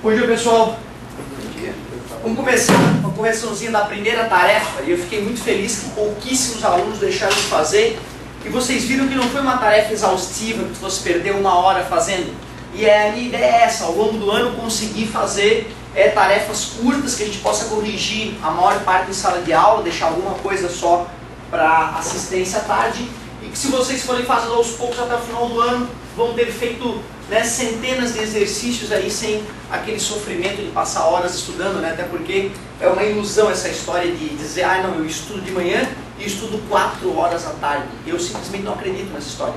Bom dia, pessoal. Bom dia. Vamos começar uma correçãozinha da primeira tarefa. E eu fiquei muito feliz que pouquíssimos alunos deixaram de fazer. E vocês viram que não foi uma tarefa exaustiva, que você perdeu uma hora fazendo. E a minha ideia é essa, ao longo do ano conseguir fazer tarefas curtas que a gente possa corrigir a maior parte em sala de aula, deixar alguma coisa só para assistência à tarde. E que se vocês forem fazendo aos poucos até o final do ano, vão ter feito centenas de exercícios aí sem aquele sofrimento de passar horas estudando, né? Até porque é uma ilusão essa história de dizer, ah não, eu estudo de manhã e estudo 4 horas à tarde. Eu simplesmente não acredito nessa história.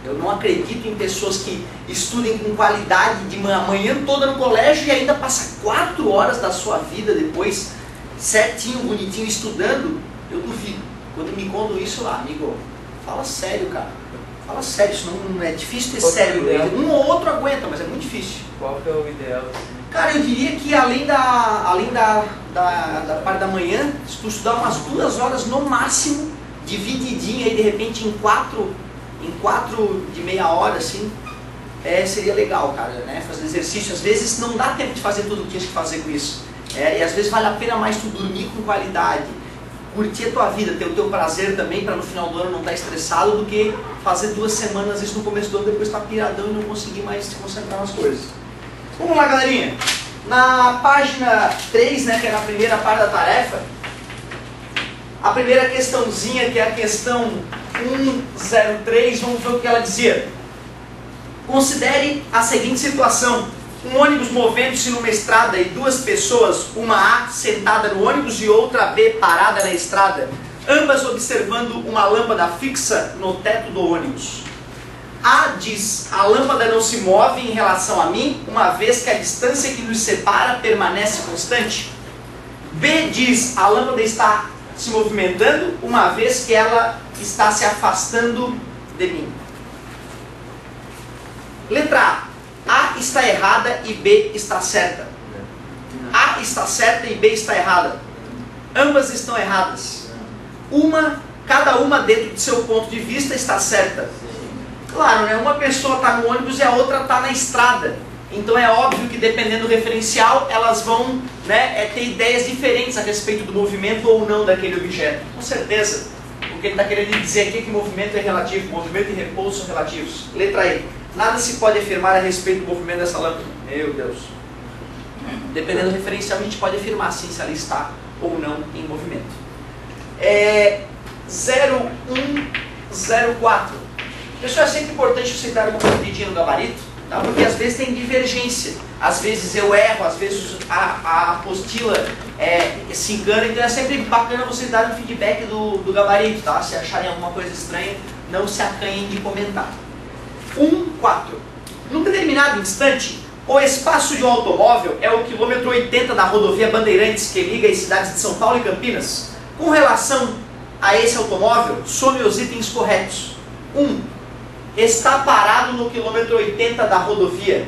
Eu não acredito em pessoas que estudem com qualidade de manhã toda no colégio e ainda passa 4 horas da sua vida depois, certinho, bonitinho, estudando. Eu duvido. Quando me contam isso lá, amigo, fala sério, cara. Fala sério, isso não é difícil ter cérebro. Um ou outro aguenta, mas é muito difícil. Qual que é o ideal? Cara, eu diria que além da parte da manhã, se tu estudar umas 2 horas no máximo, divididinho aí de repente em 4 de meia hora, assim, seria legal, cara, né? Fazer exercício. Às vezes não dá tempo de fazer tudo o que tinha que fazer com isso. E às vezes vale a pena mais tu dormir com qualidade, curtir a tua vida, ter o teu prazer também, para no final do ano não estar estressado, do que fazer 2 semanas isso no começo do ano, depois estar piradão e não conseguir mais se concentrar nas coisas. Vamos lá, galerinha. Na página 3, né, que é na primeira parte da tarefa, a primeira questãozinha, que é a questão 103, vamos ver o que ela dizia. Considere a seguinte situação. Um ônibus movendo-se numa estrada e 2 pessoas, uma A sentada no ônibus e outra B parada na estrada, ambas observando uma lâmpada fixa no teto do ônibus. A diz, a lâmpada não se move em relação a mim, uma vez que a distância que nos separa permanece constante. B diz, a lâmpada está se movimentando, uma vez que ela está se afastando de mim. Letra A está errada e B está certa. A está certa e B está errada. Ambas estão erradas. Cada uma dentro do seu ponto de vista está certa. Claro, né? Uma pessoa está no ônibus e a outra está na estrada. Então é óbvio que dependendo do referencial, elas vão ter ideias diferentes a respeito do movimento ou não daquele objeto. Com certeza. O que ele está querendo dizer aqui é que movimento é relativo, movimento e repouso são relativos. Letra E. Nada se pode afirmar a respeito do movimento dessa lâmpada. Meu Deus. Dependendo do referencial, a gente pode afirmar sim se ela está ou não em movimento. 0104. Pessoal, é sempre importante você dar uma corridinha no gabarito, tá? Porque às vezes tem divergência. Às vezes eu erro, às vezes a apostila se engana. Então é sempre bacana vocês darem um feedback do gabarito, tá? Se acharem alguma coisa estranha, não se acanhem de comentar. 4. Num determinado instante, o espaço de um automóvel é o quilômetro 80 da rodovia Bandeirantes, que liga as cidades de São Paulo e Campinas. Com relação a esse automóvel, some os itens corretos. Está parado no quilômetro 80 da rodovia.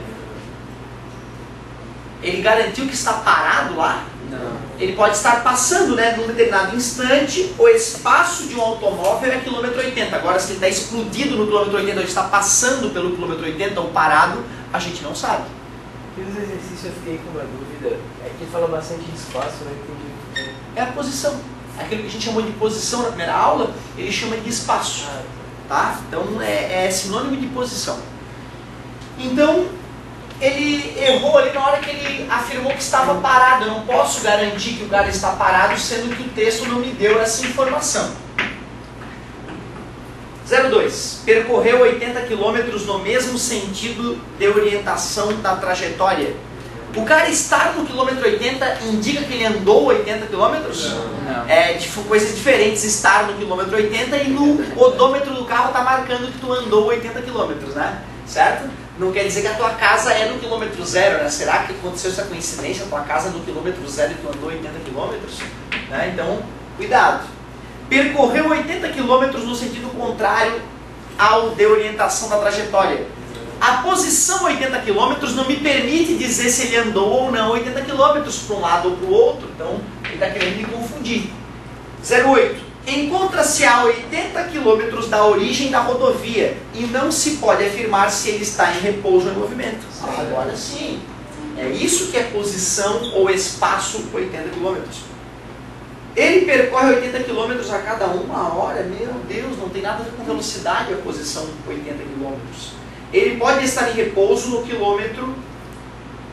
Ele garantiu que está parado lá? Não. Ele pode estar passando, num determinado instante, o espaço de um automóvel é quilômetro 80. Agora, se ele está explodido no quilômetro 80, ou ele está passando pelo quilômetro 80 ou parado, a gente não sabe. Aqueles exercícios eu fiquei com uma dúvida, é que fala bastante de espaço, não entendi. É a posição. Aquilo que a gente chamou de posição na primeira aula, ele chama de espaço. Tá? Então, é sinônimo de posição. Então, ele errou ali na hora que ele afirmou que estava parado. Eu não posso garantir que o cara está parado, sendo que o texto não me deu essa informação. 02. Percorreu 80 km no mesmo sentido de orientação da trajetória. O cara estar no quilômetro 80 indica que ele andou 80 km? Não. Coisas diferentes estar no quilômetro 80 e no odômetro do carro está marcando que tu andou 80 km, né? Certo? Não quer dizer que a tua casa é no quilômetro 0, né? Será que aconteceu essa coincidência? A tua casa é no quilômetro 0 e tu andou 80 km? Né? Então, cuidado. Percorreu 80 km no sentido contrário ao de orientação da trajetória. A posição 80 km não me permite dizer se ele andou ou não 80 km para um lado ou para o outro. Então, ele está querendo me confundir. 08. Encontra-se a 80 km da origem da rodovia e não se pode afirmar se ele está em repouso ou em movimento. Agora sim. É isso que é posição ou espaço 80 km. Ele percorre 80 km a cada 1 hora. Meu Deus, não tem nada a ver com velocidade a posição 80 km. Ele pode estar em repouso no quilômetro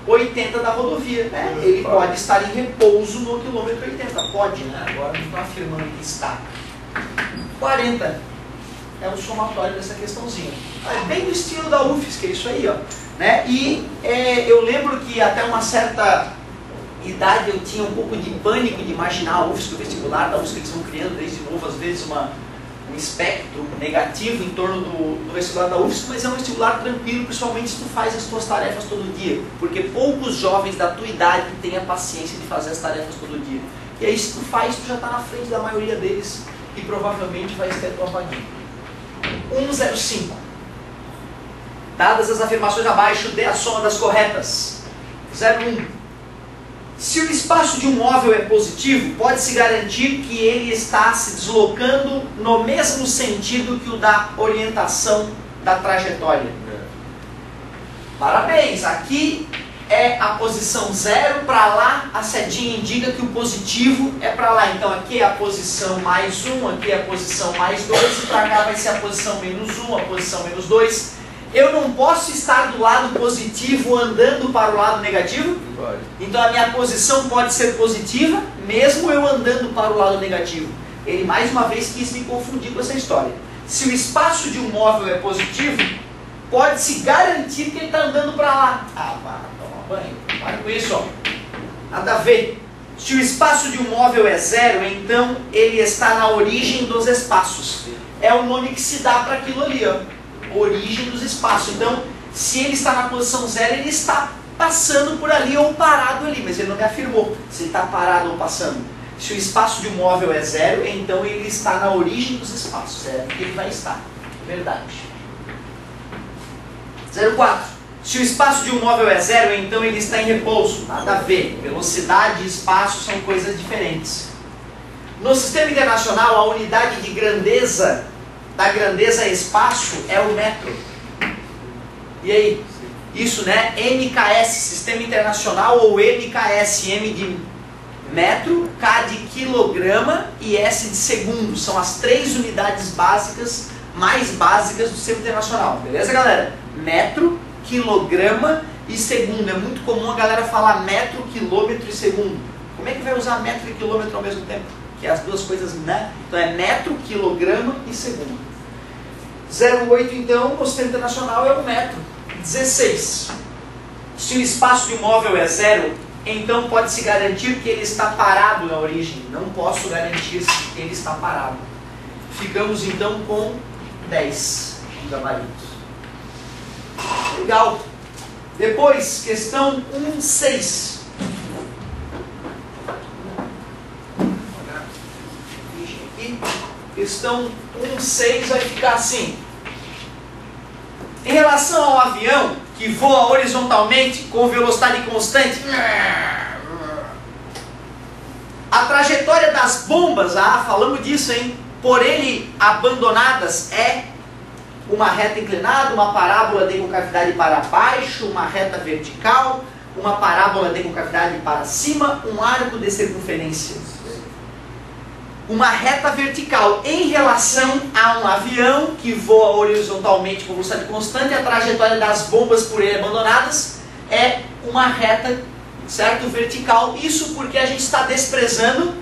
80 da rodovia, né? Ele pode estar em repouso no quilômetro 80. Pode, né? Agora não estou afirmando que está. 40 é o somatório dessa questãozinha. É bem do estilo da UFSC, que é isso aí, ó. Né? E eu lembro que até uma certa idade eu tinha um pouco de pânico de imaginar a UFSC, o vestibular da UFSC, que eles estão criando desde novo, às vezes, um espectro negativo em torno do vestibular da UFSC, mas é um vestibular tranquilo, principalmente se tu faz as tuas tarefas todo dia, porque poucos jovens da tua idade têm a paciência de fazer as tarefas todo dia. E aí, se tu faz, tu já está na frente da maioria deles e provavelmente vai ter a tua vaguinha. 105. Dadas as afirmações abaixo, dê a soma das corretas. 01. Se o espaço de um móvel é positivo, pode-se garantir que ele está se deslocando no mesmo sentido que o da orientação da trajetória. Parabéns! Aqui é a posição 0 para lá, a setinha indica que o positivo é para lá. Então aqui é a posição mais 1, aqui é a posição mais 2, e para cá vai ser a posição menos 1, a posição menos 2. Eu não posso estar do lado positivo andando para o lado negativo? Pode. Então a minha posição pode ser positiva, mesmo eu andando para o lado negativo. Ele mais uma vez quis me confundir com essa história. Se o espaço de um móvel é positivo, pode-se garantir que ele está andando para lá. Ah, vá, toma banho. Para com isso, ó. Nada a ver. Se o espaço de um móvel é 0, então ele está na origem dos espaços. É o nome que se dá para aquilo ali, ó. Origem dos espaços. Então, se ele está na posição 0, ele está passando por ali ou parado ali, mas ele não me afirmou se ele está parado ou passando. Se o espaço de um móvel é 0, então ele está na origem dos espaços. É que ele vai estar. Verdade. 04. Se o espaço de um móvel é 0, então ele está em repouso. Nada a ver. Velocidade e espaço são coisas diferentes. No sistema internacional, a unidade de grandeza da grandeza espaço é o metro. E aí? Isso, né? MKS, Sistema Internacional, ou MKS, M de metro, K de quilograma e S de segundo. São as 3 unidades básicas, mais básicas do Sistema Internacional. Beleza, galera? Metro, quilograma e segundo. É muito comum a galera falar metro, quilômetro e segundo. Como é que vai usar metro e quilômetro ao mesmo tempo? Que é as duas coisas, né? Então é metro, quilograma e segundo. 08, então, no sistema internacional é o metro. 16. Se o espaço de um móvel é 0, então pode-se garantir que ele está parado na origem. Não posso garantir que ele está parado. Ficamos então com 10 gabaritos. Legal. Depois, questão 1.6. Questão 1.6 vai ficar assim. Em relação ao avião que voa horizontalmente com velocidade constante, a trajetória das bombas, falamos disso, hein? Por ele abandonadas é uma reta inclinada, uma parábola de concavidade para baixo, uma reta vertical, uma parábola de concavidade para cima, um arco de circunferência. Uma reta vertical em relação a um avião que voa horizontalmente com velocidade constante, a trajetória das bombas por ele abandonadas é uma reta, certo, vertical. Isso porque a gente está desprezando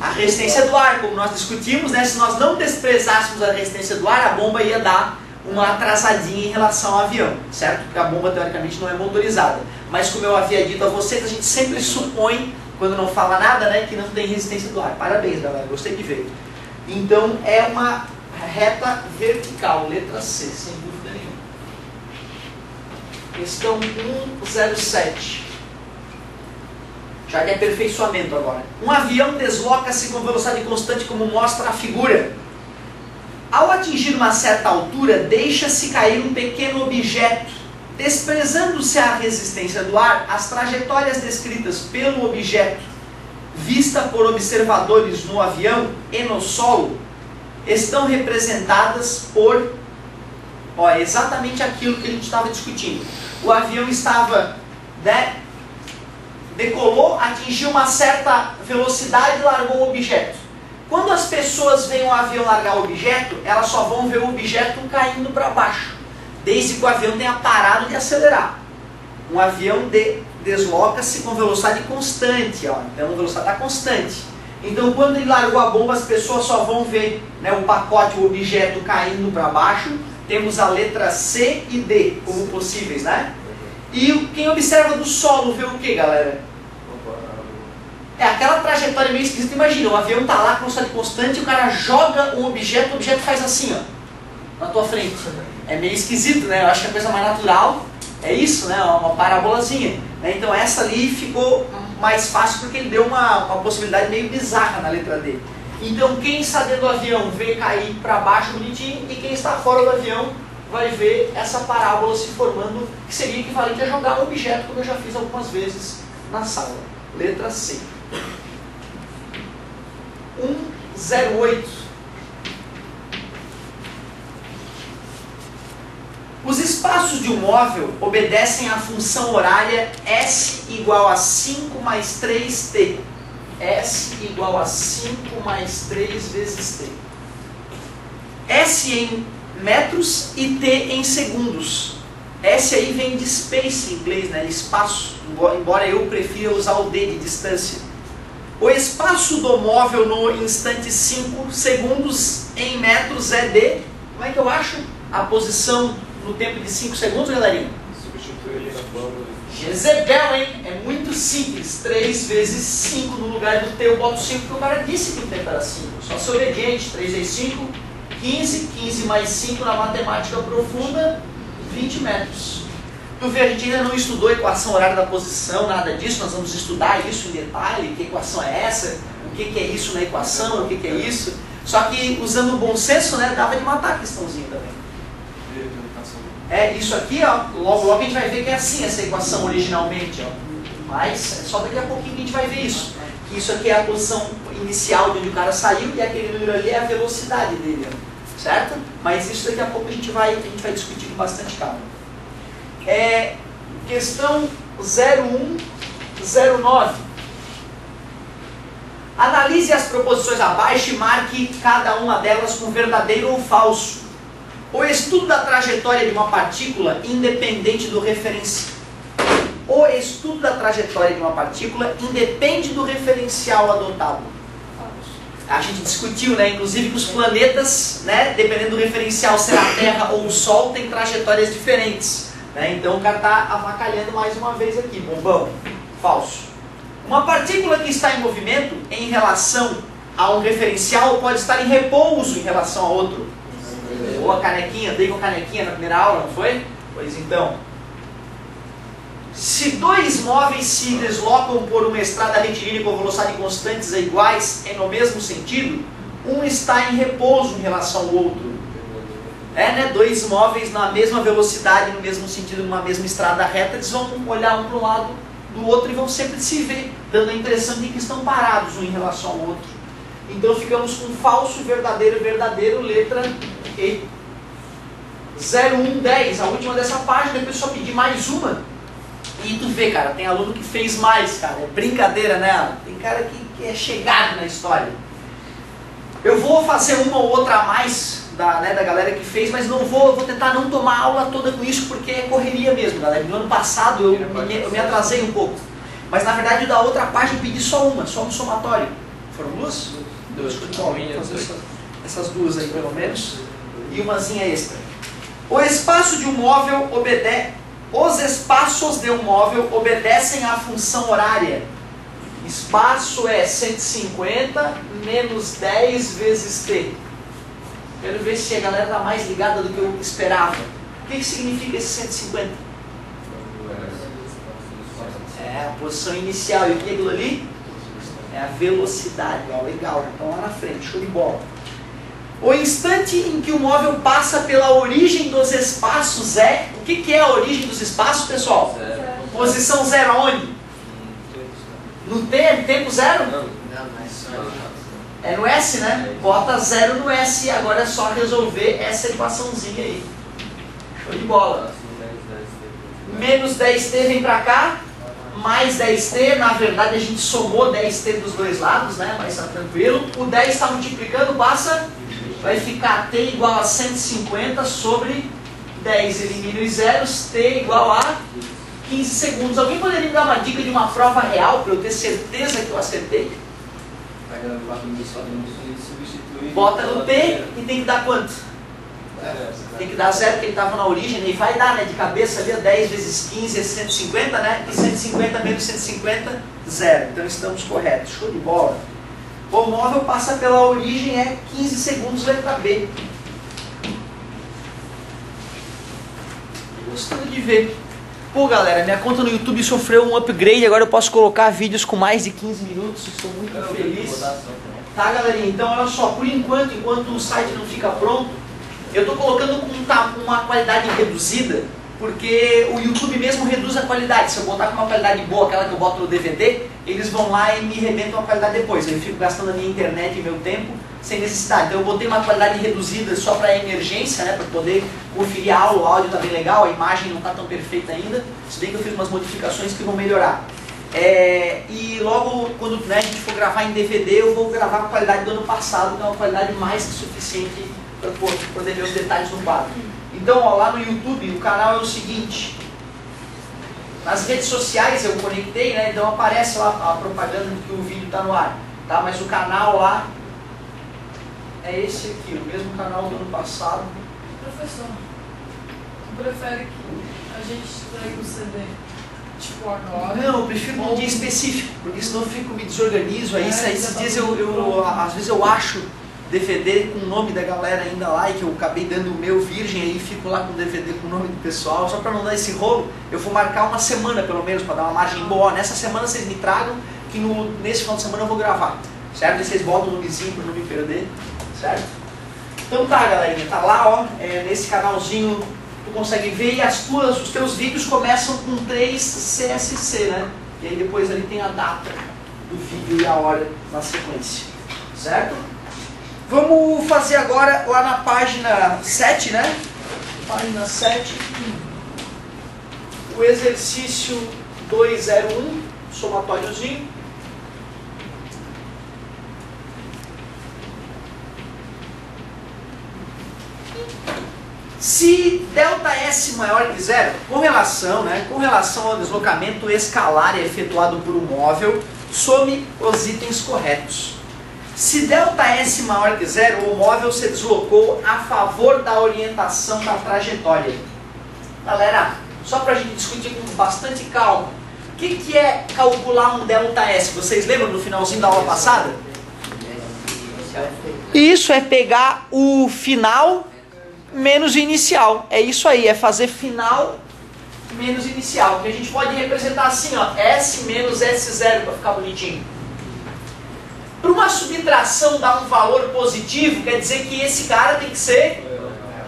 a resistência do ar, como nós discutimos, né? Se nós não desprezássemos a resistência do ar, a bomba ia dar uma atrasadinha em relação ao avião, certo? Porque a bomba teoricamente não é motorizada. Mas como eu havia dito a vocês, a gente sempre supõe, quando não fala nada, né, que não tem resistência do ar. Parabéns, galera, gostei de ver. Então é uma reta vertical, letra C, sem dúvida nenhuma. Questão 107. Já que é aperfeiçoamento agora. Um avião desloca-se com velocidade constante, como mostra a figura. Ao atingir uma certa altura, deixa-se cair um pequeno objeto. Desprezando-se a resistência do ar, as trajetórias descritas pelo objeto, vista por observadores no avião e no solo, estão representadas por exatamente aquilo que a gente estava discutindo. O avião estava né, decolou, atingiu uma certa velocidade e largou o objeto. Quando as pessoas veem um avião largar o objeto, elas só vão ver o objeto caindo para baixo, desde que o avião tenha parado de acelerar. Um avião desloca-se com velocidade constante, ó. Então a velocidade está constante. Então quando ele largou a bomba, as pessoas só vão ver, né, o pacote, o objeto caindo para baixo. Temos a letra C e D como possíveis, né? E quem observa do solo vê o que, galera? É aquela trajetória meio esquisita. Imagina, o avião está lá com velocidade constante e o cara joga um objeto, o objeto faz assim, ó, na tua frente. É meio esquisito, né? Eu acho que a coisa mais natural é isso, né? Uma parabolazinha. Né? Então essa ali ficou mais fácil porque ele deu uma possibilidade meio bizarra na letra D. Então quem está dentro do avião vê cair para baixo bonitinho, e quem está fora do avião vai ver essa parábola se formando, que seria equivalente a jogar um objeto, como eu já fiz algumas vezes na sala. Letra C. 108. Os espaços de um móvel obedecem à função horária S igual a 5 mais 3t. S igual a 5 mais 3 vezes t. S em metros e t em segundos. S aí vem de space em inglês, né? Espaço, embora eu prefira usar o D de distância. O espaço do móvel no instante 5 segundos em metros é de... Como é que eu acho a posição no tempo de 5 segundos, galerinha? Substitui ele na forma. Jezebel, hein? É muito simples. 3 vezes 5 no lugar do T, eu boto 5 porque o cara disse que o tempo era 5. Só ser obediente. 3 vezes 5, 15. 15 mais 5 na matemática profunda, 20 metros. Tu vê, a gente ainda não estudou a equação horária da posição, nada disso. Nós vamos estudar isso em detalhe. Que equação é essa? O que é isso na equação? O que é isso? Só que usando o bom senso, né, dava de matar a questãozinha também. É, isso aqui, ó, logo a gente vai ver que é assim essa equação originalmente, ó. Mas é só daqui a pouquinho que a gente vai ver isso. Que isso aqui é a posição inicial de onde o cara saiu e aquele número ali é a velocidade dele, ó. Certo? Mas isso daqui a pouco a gente vai discutir com bastante calma. Questão 0109. Analise as proposições abaixo e marque cada uma delas com verdadeiro ou falso. O estudo da trajetória de uma partícula independente do referencial. O estudo da trajetória de uma partícula independe do referencial adotado. A gente discutiu, né, inclusive que os planetas, né, dependendo do referencial, ser a Terra ou o Sol, tem trajetórias diferentes. Né? Então o cara está avacalhando mais uma vez aqui. Bombão. Falso. Uma partícula que está em movimento em relação a um referencial pode estar em repouso em relação a outro. Ou a canequinha, dei com a canequinha na primeira aula, não foi? Pois então. Se dois móveis se deslocam por uma estrada retilínea com velocidade constantes e iguais no mesmo sentido, um está em repouso em relação ao outro. Né? Dois móveis na mesma velocidade, no mesmo sentido, numa mesma estrada reta, eles vão olhar um para um lado do outro e vão sempre se ver, dando a impressão de que estão parados um em relação ao outro. Então ficamos com falso, verdadeiro, verdadeiro, letra E. 0110, a última dessa página, depois só pedir mais uma. E tu vê, cara, tem aluno que fez mais, cara, é brincadeira, né? Tem cara que é chegado na história. Eu vou fazer uma ou outra a mais da galera que fez, mas não vou tentar não tomar a aula toda com isso, porque é correria mesmo, galera. No ano passado eu me atrasei um pouco. Mas na verdade da outra página eu pedi só uma, só um somatório. Foram duas? Duas. Bom, vou fazer essas duas aí pelo menos. E umazinha extra. O espaço de um móvel Os espaços de um móvel obedecem à função horária. Espaço é 150 menos 10 vezes t. Quero ver se a galera está mais ligada do que eu esperava. O que significa esse 150? É a posição inicial. E o que é aquilo ali? É a velocidade. Ó, legal, então lá na frente, show de bola. O instante em que o móvel passa pela origem dos espaços é... O que é a origem dos espaços, pessoal? Zero. Posição zero aonde? No T, tempo zero? Não, é no S, né? Bota zero no S e agora é só resolver essa equaçãozinha aí. Show de bola. Menos 10t vem pra cá. mais 10t, na verdade a gente somou 10t dos dois lados, né? Mas está tranquilo. O 10 está multiplicando, passa, vai ficar t igual a 150 sobre 10, elimina os zeros, t igual a 15 segundos. Alguém poderia me dar uma dica de uma prova real para eu ter certeza que eu acertei? Bota no t e tem que dar quanto? Tem que dar zero, porque ele estava na origem, e vai dar, né, de cabeça ali, 10 vezes 15 é 150, né, e 150 menos 150, zero. Então estamos corretos, show de bola. O móvel passa pela origem, é 15 segundos, letra B. Gostando de ver. Pô galera, minha conta no YouTube sofreu um upgrade, agora eu posso colocar vídeos com mais de 15 minutos, estou muito feliz. Tá galerinha, então olha só, por enquanto o site não fica pronto, eu estou colocando com uma qualidade reduzida, porque o YouTube mesmo reduz a qualidade. Se eu botar com uma qualidade boa, aquela que eu boto no DVD, eles vão lá e me rebentam a qualidade depois. Eu fico gastando a minha internet e meu tempo sem necessidade. Então eu botei uma qualidade reduzida só para emergência, né, para poder conferir a aula, o áudio está bem legal, a imagem não está tão perfeita ainda, se bem que eu fiz umas modificações que vão melhorar. E logo quando, né, a gente for gravar em DVD, eu vou gravar com a qualidade do ano passado, que é uma qualidade mais que suficiente para poder ver os detalhes do quadro. Então, ó, lá no YouTube, o canal é o seguinte. Nas redes sociais eu conectei, né? Então aparece lá a propaganda de que o vídeo está no ar. Tá? Mas o canal lá é esse aqui, o mesmo canal do ano passado. Professor, tu prefere que a gente traga o CD tipo agora? Não, eu prefiro num dia específico, porque senão eu fico, me desorganizo. Aí esses dias às vezes eu acho DVD com o nome da galera ainda lá, e que eu acabei dando o meu virgem, aí fico lá com o DVD com o nome do pessoal, só para não dar esse rolo, eu vou marcar uma semana pelo menos, para dar uma margem boa. Nessa semana vocês me tragam, que nesse final de semana eu vou gravar, certo? E vocês botam o nomezinho para não me perder, certo? Então tá galerinha, tá lá ó, nesse canalzinho, tu consegue ver, e os teus vídeos começam com 3 CSC, né? E aí depois ali tem a data do vídeo e a hora na sequência, certo? Vamos fazer agora lá na página 7, né? Página 7. O exercício 201, somatóriozinho. Se ΔS maior que zero, com relação ao deslocamento escalar efetuado por um móvel, some os itens corretos. Se ΔS maior que zero, o móvel se deslocou a favor da orientação da trajetória. Galera, só para a gente discutir com bastante calma, o que é calcular um ΔS? Vocês lembram no finalzinho da aula passada? Isso é pegar o final menos o inicial. É isso aí, é fazer final menos inicial. Que a gente pode representar assim, ó, S menos S0 para ficar bonitinho. Para uma subtração dar um valor positivo, quer dizer que esse cara tem que ser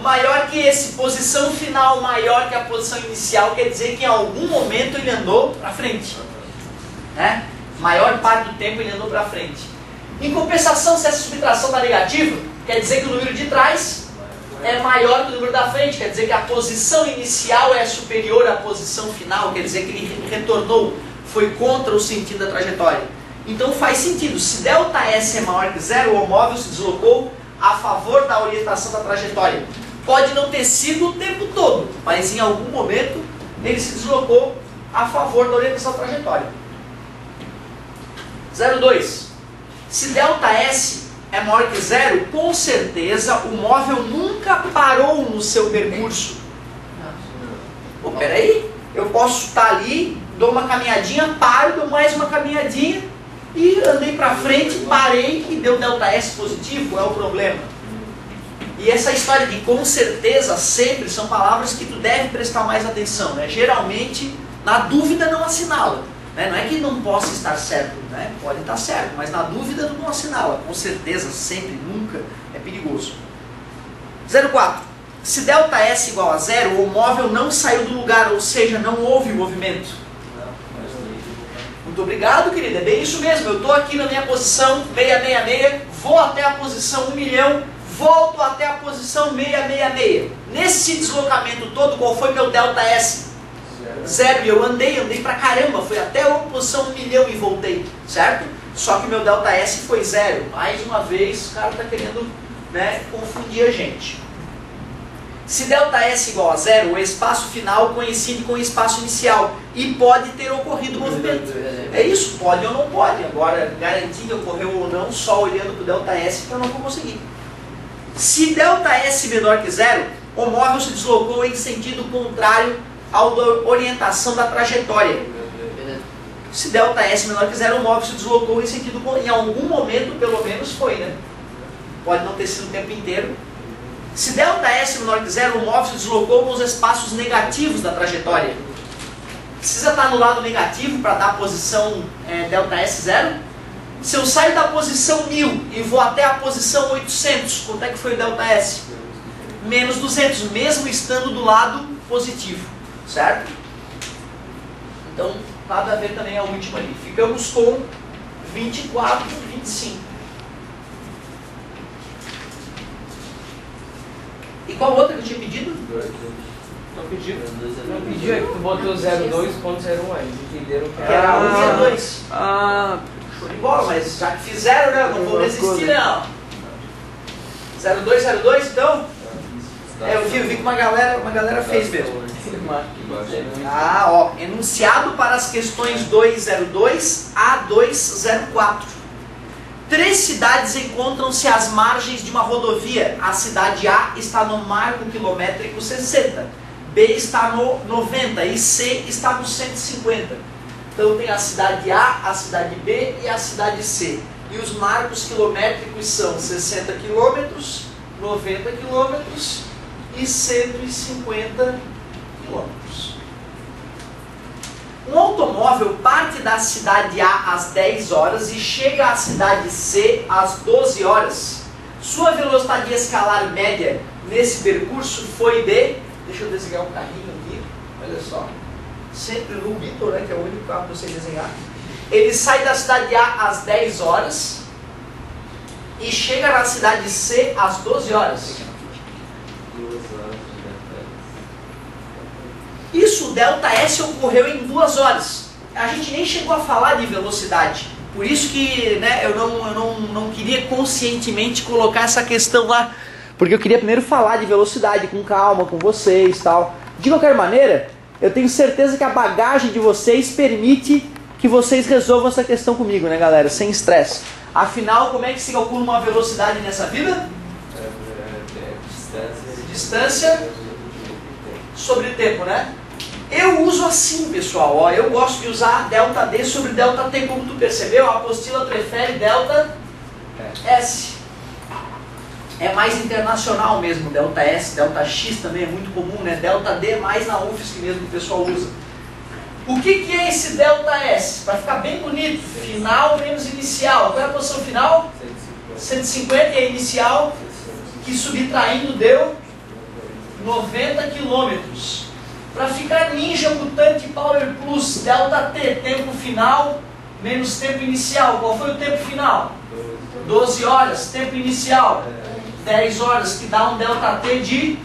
maior que esse. Posição final maior que a posição inicial, quer dizer que em algum momento ele andou para frente. Né? Maior parte do tempo ele andou para frente. Em compensação, se essa subtração está negativa, quer dizer que o número de trás é maior que o número da frente, quer dizer que a posição inicial é superior à posição final, quer dizer que ele retornou, foi contra o sentido da trajetória. Então faz sentido, se ΔS é maior que zero, o móvel se deslocou a favor da orientação da trajetória. Pode não ter sido o tempo todo, mas em algum momento ele se deslocou a favor da orientação da trajetória. 02. Se ΔS é maior que zero, com certeza o móvel nunca parou no seu percurso. Pô, peraí, eu posso estar ali, dou uma caminhadinha, paro, dou mais uma caminhadinha, e andei para frente, parei e deu ΔS positivo, qual é o problema? E essa história de com certeza sempre são palavras que tu deve prestar mais atenção, né? Geralmente, na dúvida não assinala, né? Não é que não possa estar certo, né? Pode estar certo, mas na dúvida não assinala. Com certeza, sempre, nunca, é perigoso. 04. Se ΔS igual a zero, o móvel não saiu do lugar, ou seja, não houve movimento. Muito obrigado, querida. É bem isso mesmo. Eu estou aqui na minha posição 666, vou até a posição 1 milhão, volto até a posição 666. Nesse deslocamento todo, qual foi meu ΔS? Zero. E eu andei pra caramba, foi até posição 1.000.000 e voltei, certo? Só que o meu ΔS foi 0. Mais uma vez, o cara está querendo, né, confundir a gente. Se ΔS igual a 0, o espaço final coincide com o espaço inicial e pode ter ocorrido movimento. É isso, pode ou não pode. Agora, garantir que ocorreu ou não, só olhando para o ΔS, que eu não vou conseguir. Se ΔS menor que 0, o móvel se deslocou em sentido contrário ao da orientação da trajetória. Se ΔS menor que 0, o móvel se deslocou em sentido contrário. Em algum momento, pelo menos, foi, né? Pode não ter sido o tempo inteiro. Se ΔS menor que 0, o móvel se deslocou nos espaços negativos da trajetória. Precisa estar no lado negativo para dar a posição ΔS 0? Se eu saio da posição 1000 e vou até a posição 800, quanto é que foi o ΔS? Menos 200, mesmo estando do lado positivo, certo? Então, nada a ver também a última ali. Ficamos com 24, 25. E qual outra que eu tinha pedido? Não pediu? Não pediu, é que tu botou 02.01 aí. Entenderam que Era 1 e 2. Ah, Show de bola, mas já que fizeram, né? Não vou resistir, não. 02, então? Eu vi que uma galera fez mesmo. Ah, ó. Enunciado para as questões 202 a 204. 3 cidades encontram-se às margens de uma rodovia. A cidade A está no marco quilométrico 60, B está no 90 e C está no 150. Então tem a cidade A, a cidade B e a cidade C. E os marcos quilométricos são 60 km, 90 km e 150 km. Um automóvel parte da cidade A às 10 horas e chega à cidade C às 12 horas. Sua velocidade escalar média nesse percurso foi de... Deixa eu desenhar um carrinho aqui, olha só. Sempre no Vitor, né, que é o único carro que eu sei desenhar. Ele sai da cidade A às 10 horas e chega na cidade C às 12 horas. Isso, o ΔS ocorreu em 2 horas. A gente nem chegou a falar de velocidade. Por isso que, né, eu não queria conscientemente colocar essa questão lá. Porque eu queria primeiro falar de velocidade com calma, com vocês e tal. De qualquer maneira, eu tenho certeza que a bagagem de vocês permite que vocês resolvam essa questão comigo, né, galera? Sem estresse. Afinal, como é que se calcula uma velocidade nessa vida? Distância sobre tempo, né? Eu uso assim, pessoal, ó, eu gosto de usar ΔD sobre ΔT, como tu percebeu, a apostila prefere ΔS. É mais internacional mesmo, ΔS, ΔX também é muito comum, né? ΔD é mais na UFSC mesmo que o pessoal usa. O que é esse ΔS? Para ficar bem bonito, final menos inicial. Qual é a posição final? 150 e a inicial, que subtraindo deu 90 km. Para ficar ninja, mutante, power plus, ΔT, tempo final menos tempo inicial. Qual foi o tempo final? 12 horas. Tempo inicial? 10 horas, que dá um ΔT de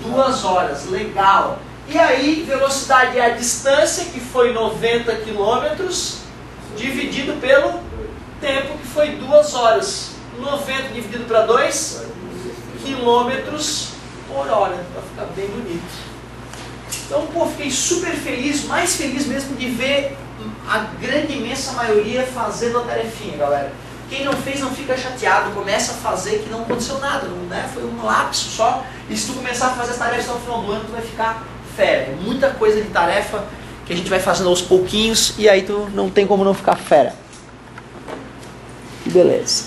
2 horas. Legal. E aí, velocidade é a distância, que foi 90 km, dividido pelo tempo, que foi 2 horas. 90 dividido para 2 km por hora, para ficar bem bonito. Então, pô, fiquei super feliz, mais feliz mesmo de ver a grande, imensa maioria fazendo a tarefinha, galera. Quem não fez, não fica chateado, começa a fazer que não aconteceu nada, né? Foi um lapso só. E se tu começar a fazer as tarefas no final do ano, tu vai ficar fera. É muita coisa de tarefa que a gente vai fazendo aos pouquinhos e aí tu não tem como não ficar fera. Beleza.